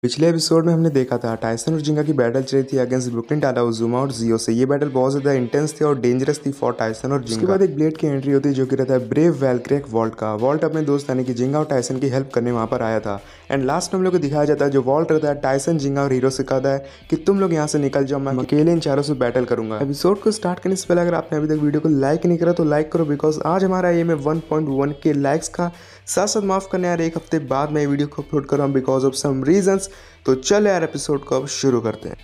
पिछले एपिसोड में हमने देखा था टाइसन और जिंगा की बैटल चल रही थी अगेंस्ट ब्रुकलिन टाला, उजुमा और जियो से। ये बैटल बहुत ज़्यादा इंटेंस थी और डेंजरस थी फॉर टाइसन और जिंगा। उसके बाद एक ब्लेड की एंट्री होती है जो कि रहता है ब्रेव वैल्क्रिक वॉल्ट का। वॉल्ट अपने दोस्त यानी कि जिंगा और टाइसन की हेल्प करने वहाँ पर आया था। एंड लास्ट में हम लोग को दिखाया जाता है जो वॉल्ट रहता है टाइसन, जिंगा और हीरो से कहता है कि तुम लोग यहाँ से निकल जाओ, मैं अकेले इन चारों से बैटल करूंगा। एपिसोड को स्टार्ट करने से पहले अगर आपने अभी तक वीडियो को लाइक नहीं करा तो लाइक करो, बिकॉज आज हमारा एम है 1.1 के लाइक्स का। साथ साथ माफ करने यार, एक हफ्ते बाद मैं वीडियो को अपलोड कर रहा हूँ बिकॉज ऑफ सम रीजंस। तो चलो यार एपिसोड को अब शुरू करते हैं।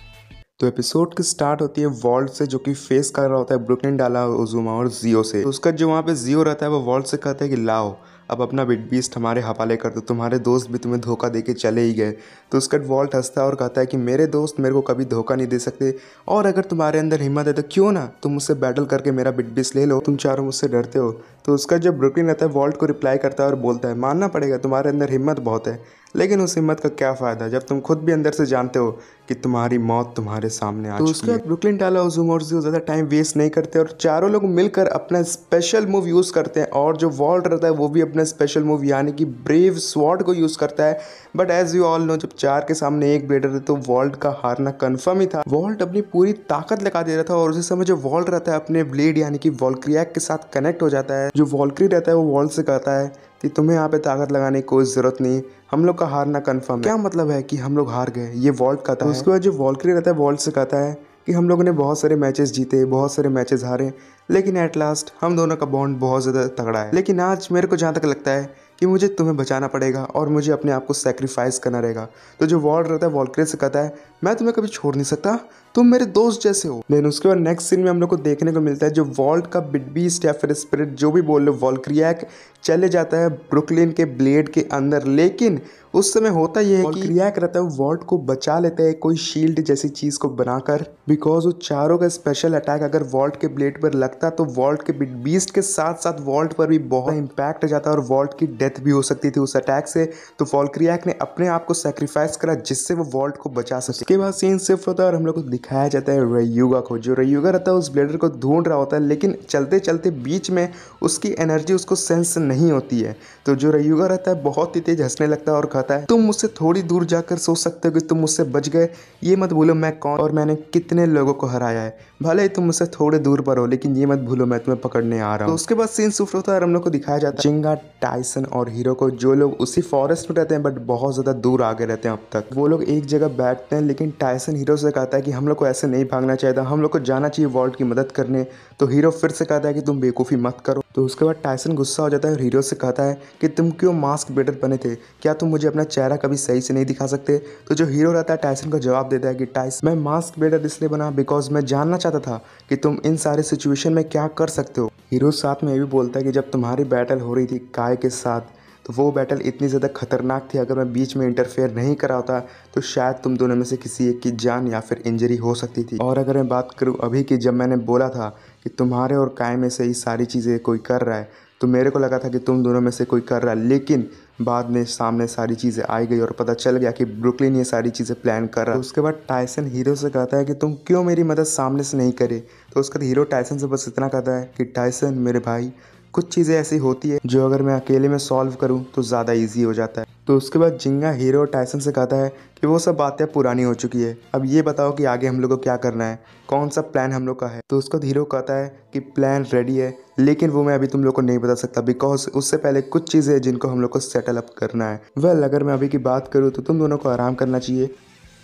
तो एपिसोड की स्टार्ट होती है वॉल्ट से जो कि फेस कर रहा होता है ब्रुकलिन टाला, उजुमा और जियो से। तो उसका जो वहाँ पे जियो रहता है वो वॉल्ट से कहता है कि लाओ अब अपना बिग बीस्ट हमारे हवाले कर दो, तुम्हारे दोस्त भी तुम्हें धोखा देके चले ही गए। तो उसका वॉल्ट हंसता है और कहता है कि मेरे दोस्त मेरे को कभी धोखा नहीं दे सकते, और अगर तुम्हारे अंदर हिम्मत है तो क्यों ना तुम मुझसे बैटल करके मेरा बिग बीस्ट ले लो, तुम चारों मुझसे डरते हो। तो उसका जब ब्रुकलिन रहता है वॉल्ट को रिप्लाई करता है और बोलता है मानना पड़ेगा तुम्हारे अंदर हिम्मत बहुत है, लेकिन उस हिम्मत का क्या फ़ायदा जब तुम खुद भी अंदर से जानते हो कि तुम्हारी मौत तुम्हारे सामने आ चुकी है। तो उसके बाद ब्रुकलिन टाला, उजुमा और जियो ज़्यादा टाइम वेस्ट नहीं करते और चारों लोग मिलकर अपना स्पेशल मूव यूज़ करते हैं। और जो वॉल्ट रहता है वो भी अपना स्पेशल मूव यानी कि ब्रेव स्वॉर्ड को यूज़ करता है। But as you all know, जब चार के सामने एक ब्लेडर है तो वॉल्ट का हारना कन्फर्म ही था। वॉल्ट अपनी पूरी ताकत लगा दे रहा था और उसी समय जो वॉल्ट रहता है अपने ब्लेड यानी कि वॉल्क्रियाक के साथ कनेक्ट हो जाता है। जो वॉल्क्री रहता है वो वॉल्ट से कहता है कि तुम्हें यहाँ पे ताकत लगाने की कोई ज़रूरत नहीं, हम लोग का हारना कन्फर्म है। क्या मतलब है कि हम लोग हार गए, ये वॉल्ट कहता है। उसके बाद जो वॉल्क्री रहता है वॉल्ट से कहता है कि हम लोगों ने बहुत सारे मैचेस जीते, बहुत सारे मैचेस हारे, लेकिन एट लास्ट हम दोनों का बॉन्ड बहुत ज़्यादा तगड़ा है। लेकिन आज मेरे को जहाँ तक लगता है कि मुझे तुम्हें बचाना पड़ेगा और मुझे अपने आप को सेक्रीफाइस करना रहेगा। तो जो वॉल्ट रहता है वॉल्क्री से कहता है मैं तुम्हें कभी छोड़ नहीं सकता, तुम मेरे दोस्त जैसे हो। लेकिन उसके बाद नेक्स्ट सीन में हम लोग को देखने को मिलता है जो वॉल्ट का बिग बीस्ट या फिर स्पिरिट जो भी बोल लो वॉल्क्रियाक चले जाता है ब्रुकलिन के ब्लेड के अंदर। लेकिन उस समय होता यह है कि वॉल्क्रियाक रहता है वॉल्ट को बचा लेता है कोई शील्ड जैसी चीज़ को बनाकर, बिकॉज वो चारों का स्पेशल अटैक अगर वॉल्ट के ब्लेड पर लगता तो वॉल्ट के बिग बीस्ट के साथ साथ वॉल्ट पर भी बहुत इंपैक्ट जाता और वॉल्ट की डेथ भी हो सकती थी उस अटैक से। तो वॉल्क्रियाक ने अपने आप को सेक्रीफाइस करा जिससे वो वॉल्ट को बचा सके। उसके बाद सीन शिफ्ट होता है और हम लोग को दिखाया जाता है रयुगा को। जो रयुगा रहता है उस ब्लेडर को ढूंढ रहा होता है, लेकिन चलते चलते बीच में उसकी एनर्जी उसको सेंस नहीं होती है। तो जो रयुगा रहता है बहुत ही तेज हंसने लगता है और कहता है तुम मुझसे थोड़ी दूर जाकर सोच सकते हो कि तुम मुझसे बच गए, ये मत भूलो मैं कौन और मैंने कितने लोगों को हराया है। भले ही तुम मुझसे थोड़े दूर पर हो, लेकिन ये मत भूलो मैं तुम्हें पकड़ने आ रहा हूँ। तो उसके बाद सीन शिफ्ट होता है और हम लोग को दिखाया जाता है जिंगा, टाइसन और हीरो को, जो लोग उसी फॉरेस्ट में रहते हैं बट बहुत ज़्यादा दूर आगे रहते हैं अब तक। वो लोग एक जगह बैठते हैं, लेकिन टाइसन हीरो से कहता है कि हम लोग को ऐसे नहीं भागना चाहिए था, हम लोग को जाना चाहिए वॉल्ट की मदद करने। तो हीरो फिर से कहता है कि तुम बेवकूफ़ी मत करो। तो उसके बाद टाइसन गुस्सा हो जाता है और हीरो से कहता है कि तुम क्यों मास्क बेटर बने थे, क्या तुम मुझे अपना चेहरा कभी सही से नहीं दिखा सकते। तो जो हीरो रहता है टाइसन को जवाब देता है कि टाइसन मैं मास्क बेटर इसलिए बना बिकॉज मैं जानना चाहता था कि तुम इन सारे सिचुएशन में क्या कर सकते हो। हीरो साथ में ये भी बोलता है कि जब तुम्हारी बैटल हो रही थी काय के साथ तो वो बैटल इतनी ज़्यादा खतरनाक थी, अगर मैं बीच में इंटरफेयर नहीं करा होता तो शायद तुम दोनों में से किसी एक की जान या फिर इंजरी हो सकती थी। और अगर मैं बात करूँ अभी की, जब मैंने बोला था कि तुम्हारे और काय में से ही सारी चीज़ें कोई कर रहा है, तो मेरे को लगा था कि तुम दोनों में से कोई कर रहा है, लेकिन बाद में सामने सारी चीज़ें आई गई और पता चल गया कि ब्रुकलिन ये सारी चीज़ें प्लान कर रहा है। तो उसके बाद टाइसन हीरो से कहता है कि तुम क्यों मेरी मदद सामने से नहीं करे। तो उसके बाद हीरो टाइसन से बस इतना कहता है कि टाइसन मेरे भाई, कुछ चीज़ें ऐसी होती है जो अगर मैं अकेले में सॉल्व करूं तो ज़्यादा इजी हो जाता है। तो उसके बाद जिंगा हीरो टाइसन से कहता है कि वो सब बातें पुरानी हो चुकी है, अब ये बताओ कि आगे हम लोग को क्या करना है, कौन सा प्लान हम लोग का है। तो उसका हीरो कहता है कि प्लान रेडी है, लेकिन वो मैं अभी तुम लोग को नहीं बता सकता बिकॉज उससे पहले कुछ चीज़ें हैं जिनको हम लोग को सेटल अप करना है। वेल अगर मैं अभी की बात करूँ तो तुम दोनों को आराम करना चाहिए।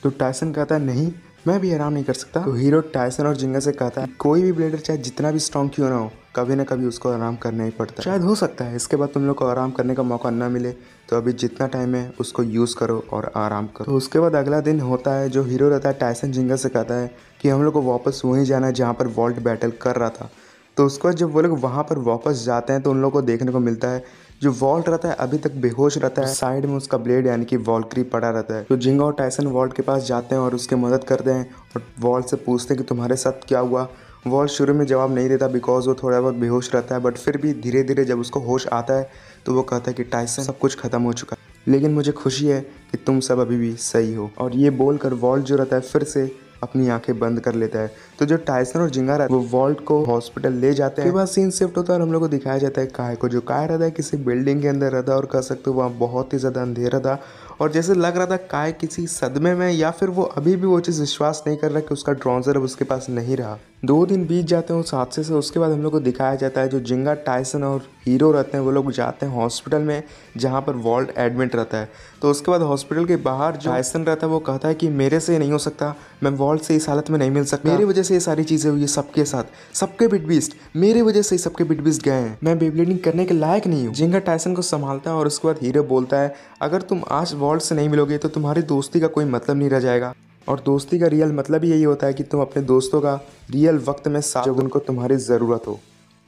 तो टाइसन कहता है नहीं, मैं भी आराम नहीं कर सकता। तो हीरो टाइसन और जिंगा से कहता है कोई भी ब्लेडर चाहे जितना भी स्ट्रॉन्ग क्यों ना हो, कभी ना कभी उसको आराम करना ही पड़ता है। शायद हो सकता है इसके बाद तुम लोग को आराम करने का मौका ना मिले, तो अभी जितना टाइम है उसको यूज़ करो और आराम करो। तो उसके बाद अगला दिन होता है, जो हीरो रहता है टाइसन जिंगा से कहता है कि हम लोग को वापस वहीं जाना है जहाँ पर वॉल्ट बैटल कर रहा था। तो उसके बाद जब वो लोग वहाँ पर वापस जाते हैं तो उन लोग को देखने को मिलता है जो वॉल्ट रहता है अभी तक बेहोश रहता है, साइड में उसका ब्लेड यानी कि वॉल्क्री पड़ा रहता है। तो जिंगा और टाइसन वॉल्ट के पास जाते हैं और उसकी मदद करते हैं और वॉल्ट से पूछते हैं कि तुम्हारे साथ क्या हुआ। वॉल्ट शुरू में जवाब नहीं देता बिकॉज वो थोड़ा बहुत बेहोश रहता है, बट फिर भी धीरे धीरे जब उसको होश आता है तो वो कहता है कि टाइसन सब कुछ खत्म हो चुका है, लेकिन मुझे खुशी है कि तुम सब अभी भी सही हो। और ये बोलकर वॉल्ट जो रहता है फिर से अपनी आंखें बंद कर लेता है। तो जो टाइसन और जिंगा रहता है वो वॉल्ट को हॉस्पिटल ले जाते हैं। उसके बाद सीन शिफ्ट होता है और हम लोग को दिखाया जाता है काय को, जो काय रहता है किसी बिल्डिंग के अंदर रहता है और कह सकते हो वहाँ बहुत ही ज़्यादा अंधेरा था और जैसे लग रहा था काय किसी सदमे में, या फिर वो अभी भी वो चीज़ विश्वास नहीं कर रहा कि उसका ट्राउजर अब उसके पास नहीं रहा। 2 दिन बीत जाते हैं उस हादसे से। उसके बाद हम लोग को दिखाया जाता है जो जिंगा, टायसन और हीरो रहते हैं वो लोग जाते हैं हॉस्पिटल में जहाँ पर वॉल्ट एडमिट रहता है। तो उसके बाद हॉस्पिटल के बाहर जो टायसन रहता है वो कहता है कि मेरे से नहीं हो सकता, मैं वॉल्ट से इस हालत में नहीं मिल सकता, मेरी वजह से ये सारी चीज़ें हुई है सबके साथ, सबके बिट बीस्ट मेरी वजह से ही सबके बिट बीस्ट गए हैं, मैं बेब्लेडिंग करने के लायक नहीं हूँ। जिंगा टायसन को संभालता है और उसके बाद हीरो बोलता है अगर तुम आज वॉल्ट से नहीं मिलोगे तो तुम्हारी दोस्ती का कोई मतलब नहीं रह जाएगा। और दोस्ती का रियल मतलब ही यही होता है कि तुम अपने दोस्तों का रियल वक्त में साथ जब उनको तुम्हारी ज़रूरत हो।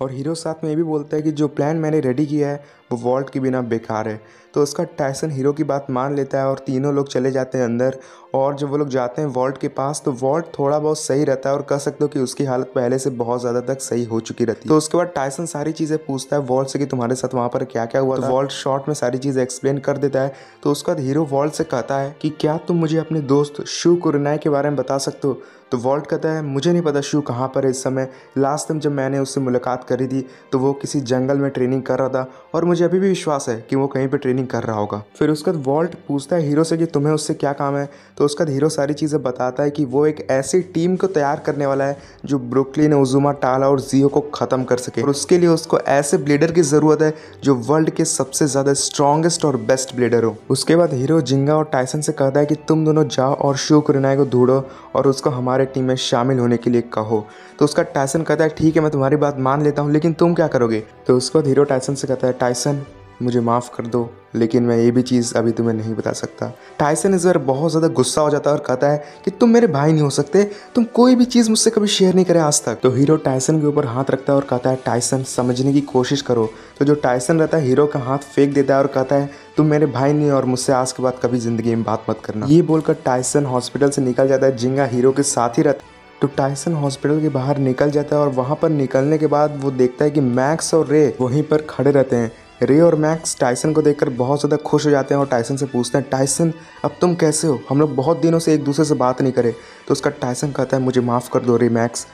और हीरो साथ में ये भी बोलता है कि जो प्लान मैंने रेडी किया है वो वॉल्ट के बिना बेकार है। तो उसका टायसन हीरो की बात मान लेता है और तीनों लोग चले जाते हैं अंदर। और जब वो लोग जाते हैं वॉल्ट के पास तो वॉल्ट थोड़ा बहुत सही रहता है और कह सकते हो कि उसकी हालत पहले से बहुत ज़्यादा तक सही हो चुकी रहती है। तो उसके बाद टायसन सारी चीज़ें पूछता है वॉल्ट से कि तुम्हारे साथ वहाँ पर क्या क्या हुआ था। वॉल्ट शॉर्ट में सारी चीज़ें एक्सप्लेन कर देता है। तो उसके बाद हीरो वॉल्ट से कहता है कि क्या तुम मुझे अपने दोस्त शू कुरनाई के बारे में बता सकते हो। तो वॉल्ट कहता है मुझे नहीं पता शू कहाँ पर है इस समय, लास्ट टाइम जब मैंने उससे मुलाकात करी थी तो वो किसी जंगल में ट्रेनिंग कर रहा था और मुझे अभी भी विश्वास है कि वो कहीं पे ट्रेनिंग कर रहा होगा। फिर उसके बाद वॉल्ट पूछता है हीरो से कि तुम्हें उससे क्या काम है। तो उसका हीरो सारी चीज़ें बताता है कि वो एक ऐसी टीम को तैयार करने वाला है जो ब्रुकलिन, उजुमा, टाला और जियो को ख़त्म कर सके। और उसके लिए उसको ऐसे ब्लेडर की ज़रूरत है जो वर्ल्ड के सबसे ज़्यादा स्ट्रॉन्गेस्ट और बेस्ट ब्लेडर हो। उसके बाद हीरो जिंगा और टायसन से कहता है कि तुम दोनों जाओ और शू कुरनाई को ढूंढो और उसको हमारे टीम में शामिल होने के लिए कहो। तो उसका टायसन कहता है ठीक है मैं तुम्हारी बात मान लेता हूँ, लेकिन तुम क्या करोगे। तो उसके बाद हीरो टायसन से कहता है टायसन मुझे माफ़ कर दो, लेकिन मैं ये भी चीज़ अभी तुम्हें नहीं बता सकता। टायसन इस बार बहुत ज़्यादा गुस्सा हो जाता है और कहता है कि तुम मेरे भाई नहीं हो सकते, तुम कोई भी चीज़ मुझसे कभी शेयर नहीं करे आज तक। तो हीरो टायसन के ऊपर हाथ रखता है और कहता है टायसन समझने की कोशिश करो। तो जो टायसन रहता है हीरो का हाथ फेंक देता है और कहता है तुम मेरे भाई नहीं और मुझसे आज के बाद कभी ज़िंदगी में बात मत करना। ये बोलकर टायसन हॉस्पिटल से निकल जाता है। जिंगा हीरो के साथ ही रहता है। तो टायसन हॉस्पिटल के बाहर निकल जाता है और वहाँ पर निकलने के बाद वो देखता है कि मैक्स और रे वहीं पर खड़े रहते हैं। रे और मैक्स टायसन को देखकर बहुत ज़्यादा खुश हो जाते हैं और टायसन से पूछते हैं टायसन अब तुम कैसे हो, हम लोग बहुत दिनों से एक दूसरे से बात नहीं करे। तो उसका टायसन कहता है मुझे माफ़ कर दो रे मैक्स,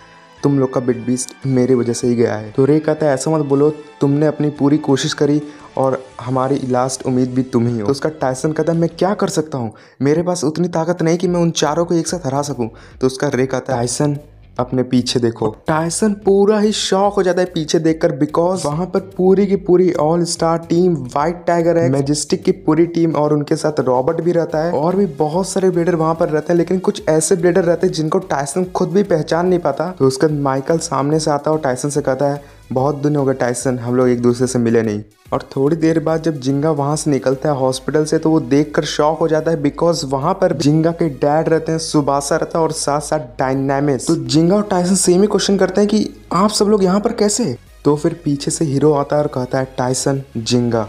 तुम लोग का बिट बीस्ट मेरी वजह से ही गया है। तो रे कहता है ऐसा मत बोलो, तुमने अपनी पूरी कोशिश करी और हमारी लास्ट उम्मीद भी तुम ही हो। तो उसका टायसन कहता है मैं क्या कर सकता हूँ, मेरे पास उतनी ताकत नहीं कि मैं उन चारों को एक साथ हरा सकूँ। तो उसका रे कहता है टायसन अपने पीछे देखो। टायसन पूरा ही शॉक हो जाता है पीछे देखकर, बिकॉज वहां पर पूरी की पूरी all star team, white tiger है, मैजेस्टिक की पूरी टीम और उनके साथ रॉबर्ट भी रहता है और भी बहुत सारे ब्लेडर वहां पर रहते हैं। लेकिन कुछ ऐसे ब्लेडर रहते हैं जिनको टायसन खुद भी पहचान नहीं पाता। तो उसका माइकल सामने से आता है और टायसन से कहता है बहुत दिन हो गए टायसन, हम लोग एक दूसरे से मिले नहीं। और थोड़ी देर बाद जब जिंगा वहां से निकलता है हॉस्पिटल से तो वो देखकर शॉक हो जाता है, बिकॉज वहां पर जिंगा के डैड रहते हैं, सुबासा रहता है और साथ साथ डायनामिक्स। तो जिंगा और टायसन सेम ही क्वेश्चन करते हैं कि आप सब लोग यहाँ पर कैसे। तो फिर पीछे से हीरो आता है और कहता है टायसन जिंगा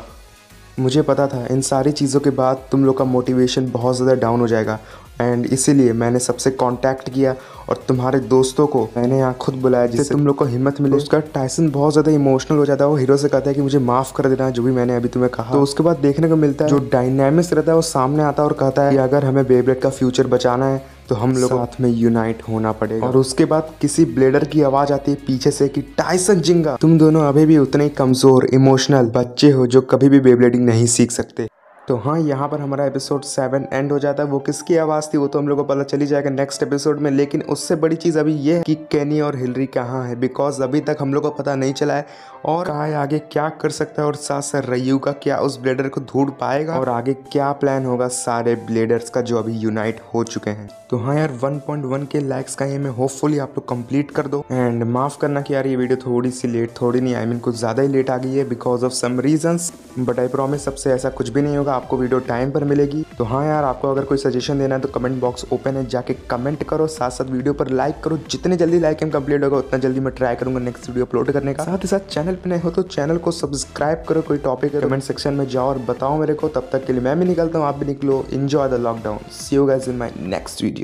मुझे पता था इन सारी चीज़ों के बाद तुम लोग का मोटिवेशन बहुत ज़्यादा डाउन हो जाएगा एंड इसीलिए मैंने सबसे कांटेक्ट किया और तुम्हारे दोस्तों को मैंने यहाँ खुद बुलाया जिससे तुम लोग को हिम्मत मिले। उसका टायसन बहुत ज़्यादा इमोशनल हो जाता है, वो हीरो से कहता है कि मुझे माफ़ कर देना जो भी मैंने अभी तुम्हें कहा। तो उसके बाद देखने को मिलता है जो डायनामिक्स रहता है वो सामने आता है और कहता है कि अगर हमें बेब्लेड का फ्यूचर बचाना है तो हम लोग साथ में यूनाइट होना पड़ेगा। और उसके बाद किसी ब्लेडर की आवाज़ आती है पीछे से कि टायसन जिंगा तुम दोनों अभी भी उतने ही कमज़ोर इमोशनल बच्चे हो जो कभी भी बेब्लेडिंग नहीं सीख सकते। तो हाँ, यहाँ पर हमारा एपिसोड 7 एंड हो जाता है। वो किसकी आवाज़ थी वो तो हम लोग को पता चली जाएगा नेक्स्ट एपिसोड में, लेकिन उससे बड़ी चीज़ अभी ये है कि केनी और हिलरी कहाँ है, बिकॉज अभी तक हम लोग को पता नहीं चला है और काय आगे क्या कर सकता है और साथ साथ रयू का क्या उस ब्लेडर को ढूंढ पाएगा और आगे क्या प्लान होगा सारे ब्लेडर्स का जो अभी यूनाइट हो चुके हैं। तो हाँ यार 1.1 के लाइक्स का एम है, होपफुली आप लोग कंप्लीट कर दो। एंड माफ़ करना कि यार ये वीडियो थोड़ी सी लेट, थोड़ी नहीं, आई मीन कुछ ज़्यादा ही लेट आ गई है because of some reasons, but I promise सबसे ऐसा कुछ भी नहीं होगा, आपको वीडियो टाइम पर मिलेगी। तो हाँ यार, आपको अगर कोई सजेशन देना है तो कमेंट बॉक्स ओपन है, जाके कमेंट करो, साथ साथ वीडियो पर लाइक करो। जितने जल्दी लाइक एम कंप्लीट होगा उतना जल्दी मैं ट्राई करूँगा नेक्स्ट वीडियो अपलोड करने का। साथ ही साथ चैनल पर नए हो तो चैनल को सब्सक्राइब करो, कोई टॉपिक है कमेंट सेक्शन में जाओ और बताओ मेरे को। तब तक के लिए मैं भी निकलता हूँ, आप भी निकलो। Enjoy the lockdown, see you guys in my next video.